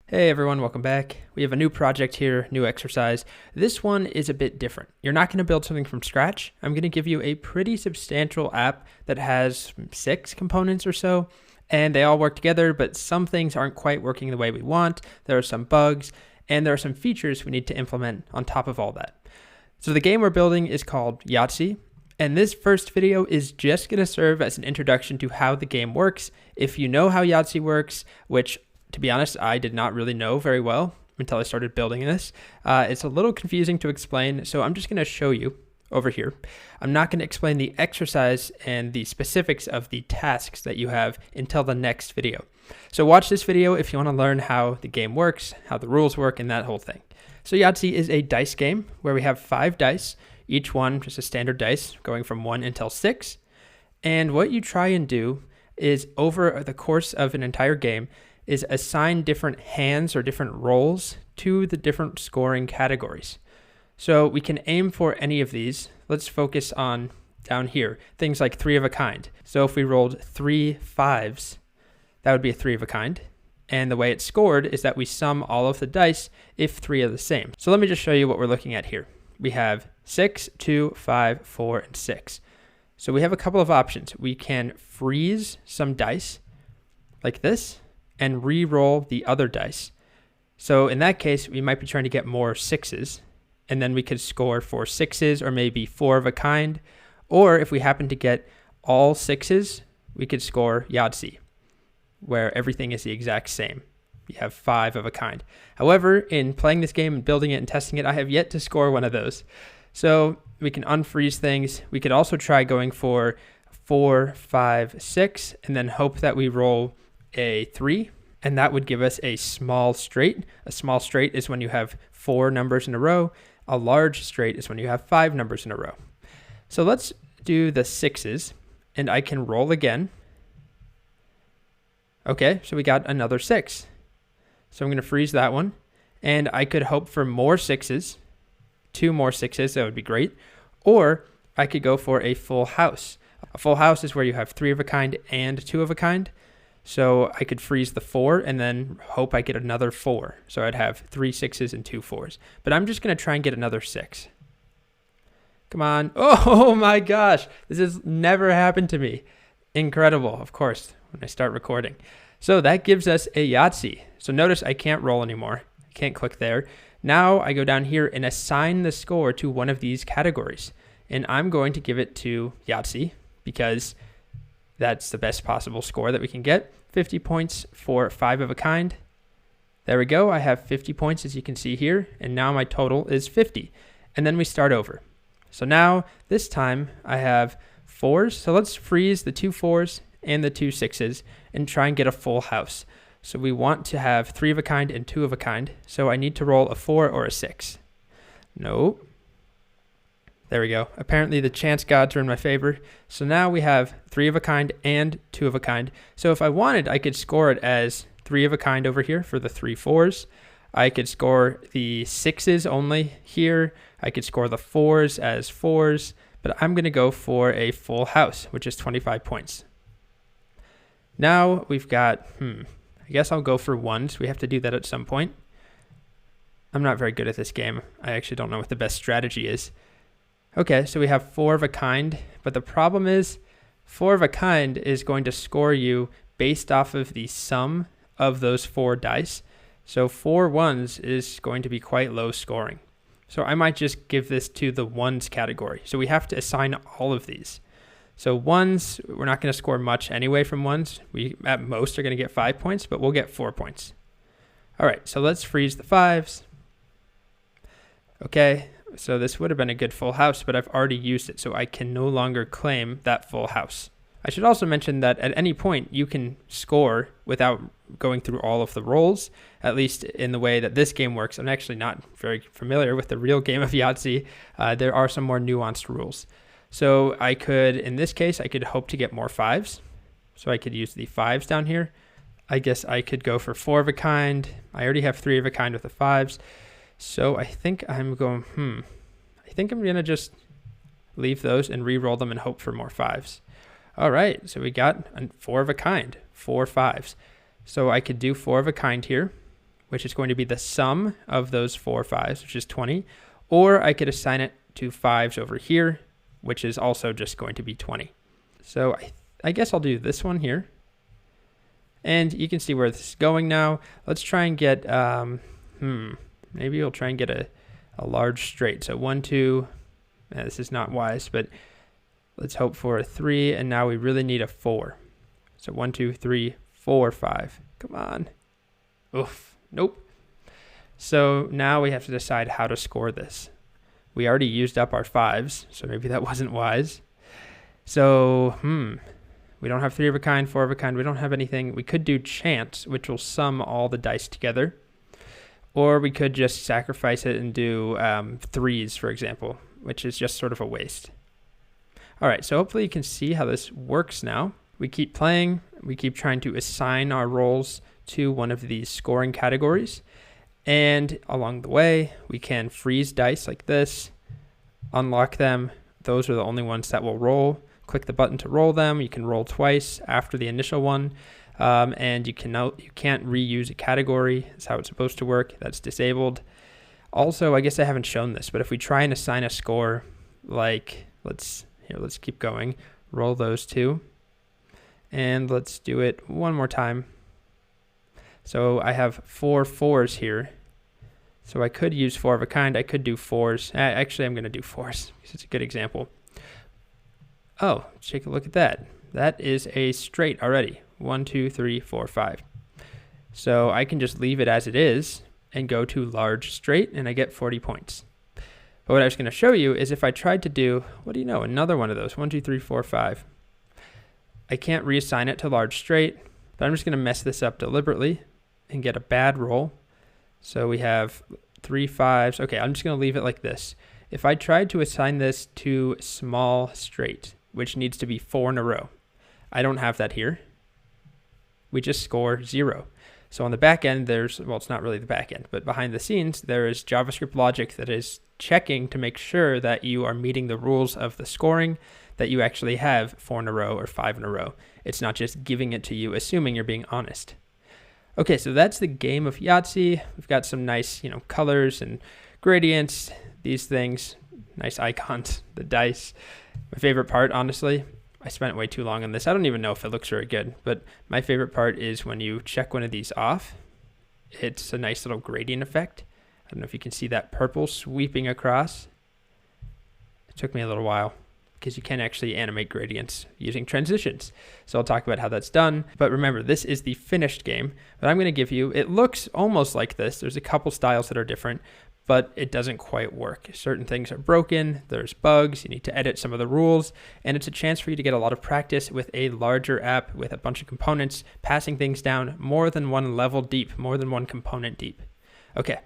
Hey everyone, welcome back. We have a new project here, new exercise. This one is a bit different. You're not going to build something from scratch. I'm going to give you a pretty substantial app that has 6 components or so, and they all work together, but some things aren't quite working the way we want. There are some bugs, and there are some features we need to implement on top of all that. So the game we're building is called Yahtzee, and this first video is just going to serve as an introduction to how the game works. If you know how Yahtzee works, which to be honest, I did not really know very well until I started building this. It's a little confusing to explain, so I'm just going to show you over here. I'm not going to explain the exercise and the specifics of the tasks that you have until the next video. So watch this video if you want to learn how the game works, how the rules work, and that whole thing. So Yahtzee is a dice game where we have 5 dice, each one just a standard dice going from 1 until 6. And what you try and do is over the course of an entire game is assign different hands or different rolls to the different scoring categories. So we can aim for any of these. Let's focus on down here, things like 3 of a kind. So if we rolled 3 5s, that would be a 3 of a kind. And the way it's scored is that we sum all of the dice if 3 are the same. So let me just show you what we're looking at here. We have 6, 2, 5, 4, and 6. So we have a couple of options. We can freeze some dice like this and re-roll the other dice. So in that case, we might be trying to get more 6s, and then we could score for 6s or maybe 4 of a kind. Or if we happen to get all 6s, we could score Yahtzee, where everything is the exact same. You have 5 of a kind. However, in playing this game and building it and testing it, I have yet to score one of those. So we can unfreeze things. We could also try going for 4, 5, 6, and then hope that we roll a 3, and that would give us a small straight. A small straight is when you have 4 numbers in a row. A large straight is when you have 5 numbers in a row. So let's do the 6s, and I can roll again. Okay, so we got another 6. So I'm going to freeze that one, and I could hope for more 6s, 2 more 6s, that would be great. Or I could go for a full house. A full house is where you have 3 of a kind and 2 of a kind. So I could freeze the 4 and then hope I get another 4. So I'd have 3 6s and 2 4s. But I'm just going to try and get another 6. Come on. Oh my gosh. This has never happened to me. Incredible, of course, when I start recording. So that gives us a Yahtzee. So notice I can't roll anymore. I can't click there. Now I go down here and assign the score to one of these categories. And I'm going to give it to Yahtzee because that's the best possible score that we can get. 50 points for 5 of a kind. There we go. I have 50 points, as you can see here. And now my total is 50. And then we start over. So now, this time, I have 4s. So let's freeze the 2 4s and the 2 6s and try and get a full house. So we want to have 3 of a kind and 2 of a kind. So I need to roll a 4 or a 6. Nope. There we go. Apparently the chance gods are in my favor. So now we have 3 of a kind and 2 of a kind. So if I wanted, I could score it as 3 of a kind over here for the 3 4s. I could score the 6s only here. I could score the 4s as 4s. But I'm going to go for a full house, which is 25 points. Now we've got, I guess I'll go for 1s. We have to do that at some point. I'm not very good at this game. I actually don't know what the best strategy is. Okay, so we have 4 of a kind, but the problem is 4 of a kind is going to score you based off of the sum of those 4 dice. So 4 1s is going to be quite low scoring. So I might just give this to the 1s category. So we have to assign all of these. So 1s, we're not going to score much anyway from 1s. We at most are going to get 5 points, but we'll get 4 points. All right, so let's freeze the 5s. Okay. So this would have been a good full house, but I've already used it, so I can no longer claim that full house. I should also mention that at any point you can score without going through all of the rolls, at least in the way that this game works. I'm actually not very familiar with the real game of Yahtzee. There are some more nuanced rules. So I could, in this case, I could hope to get more 5s. So I could use the 5s down here. I guess I could go for 4 of a kind. I already have 3 of a kind with the 5s. So I think I'm going, I think I'm going to just leave those and re-roll them and hope for more 5s. All right, so we got a 4 of a kind, 4 5s. So I could do 4 of a kind here, which is going to be the sum of those 4 5s, which is 20, or I could assign it to 5s over here, which is also just going to be 20. So I guess I'll do this one here. And you can see where this is going now. Let's try and get, maybe we'll try and get a large straight. So 1, 2, this is not wise, but let's hope for a 3, and now we really need a 4. So 1, 2, 3, 4, 5. Come on. Oof. Nope. So now we have to decide how to score this. We already used up our 5s, so maybe that wasn't wise. So, we don't have 3 of a kind, 4 of a kind. We don't have anything. We could do chance, which will sum all the dice together. Or we could just sacrifice it and do 3s, for example, which is just sort of a waste. All right, so hopefully you can see how this works now. We keep playing. We keep trying to assign our roles to one of these scoring categories. And along the way, we can freeze dice like this, unlock them. Those are the only ones that will roll. Click the button to roll them. You can roll twice after the initial one. And you can't reuse a category. That's how it's supposed to work. That's disabled. Also, I guess I haven't shown this, but if we try and assign a score, like let's keep going. Roll those 2. And let's do it one more time. So I have 4 4s here. So I could use 4 of a kind. I could do 4s. Actually, I'm going to do 4s because it's a good example. Oh, take a look at that. That is a straight already. 1, 2, 3, 4, 5. So I can just leave it as it is and go to large straight, and I get 40 points. But what I was going to show you is if I tried to do, another one of those, 1, 2, 3, 4, 5. I can't reassign it to large straight, but I'm just going to mess this up deliberately and get a bad roll. So we have 3 5s. Okay, I'm just going to leave it like this. If I tried to assign this to small straight, which needs to be 4 in a row, I don't have that here. We just score 0. So on the back end, it's not really the back end, but behind the scenes, there is JavaScript logic that is checking to make sure that you are meeting the rules of the scoring, that you actually have 4 in a row or 5 in a row. It's not just giving it to you, assuming you're being honest. Okay, so that's the game of Yahtzee. We've got some nice, colors and gradients, these things, nice icons, the dice. My favorite part, honestly, I spent way too long on this. I don't even know if it looks very good, but my favorite part is when you check one of these off, it's a nice little gradient effect. I don't know if you can see that purple sweeping across. It took me a little while because you can actually animate gradients using transitions. So I'll talk about how that's done. But remember, this is the finished game. But I'm going to give you, it looks almost like this. There's a couple styles that are different, but it doesn't quite work. Certain things are broken, there's bugs, you need to edit some of the rules, and it's a chance for you to get a lot of practice with a larger app with a bunch of components, passing things down more than one level deep, more than one component deep. Okay,